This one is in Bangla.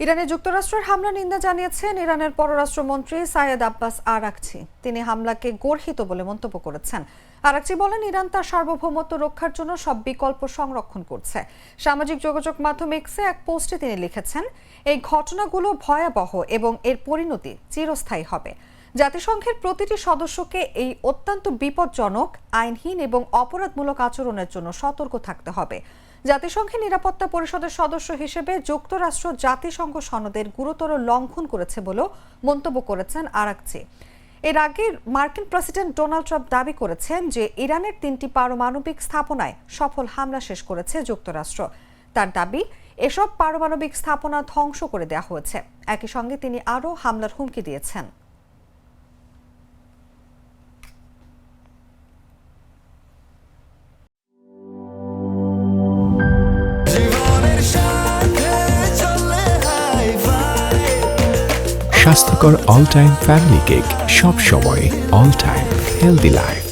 ইরানে যুক্তরাষ্ট্রের হামলা নিন্দা জানিয়েছেন ইরানের পররাষ্ট্রমন্ত্রী সাইয়েদ আব্বাস আরাকচি। তিনি হামলাকে গর্হিত বলে মন্তব্য করেছেন। আরাকচি বলেন, ইরান তার সার্বভৌমত্ব রক্ষার জন্য সব বিকল্প সংরক্ষণ করছে। সামাজিক যোগাযোগ মাধ্যম এক্সে এক পোস্টে তিনি লিখেছেন, এই ঘটনাগুলো ভয়াবহ এবং এর পরিণতি চিরস্থায়ী হবে। জাতিসংঘের প্রতিটি সদস্যকে এই অত্যন্ত বিপজ্জনক, আইনহীন এবং অপরাধমূলক আচরণের জন্য সতর্ক থাকতে হবে। জাতিসংঘের নিরাপত্তা পরিষদের সদস্য হিসেবে যুক্তরাষ্ট্র জাতিসংঘ সনদের গুরুতর লঙ্ঘন করেছে বলেও মন্তব্য করেছেন আরাকচি। এর আগে মার্কিন প্রেসিডেন্ট ডোনাল্ড ট্রাম্প দাবি করেছেন যে ইরানের 3টি পারমাণবিক স্থাপনায় সফল হামলা শেষ করেছে যুক্তরাষ্ট্র। তার দাবি, এসব পারমাণবিক স্থাপনা ধ্বংস করে দেওয়া হয়েছে। একই সঙ্গে তিনি আরও হামলার হুমকি দিয়েছেন। স্বাস্থ্যকর অল টাইম ফ্যামিলি কেক, সব সময় অল টাইম হেলদি লাইফ।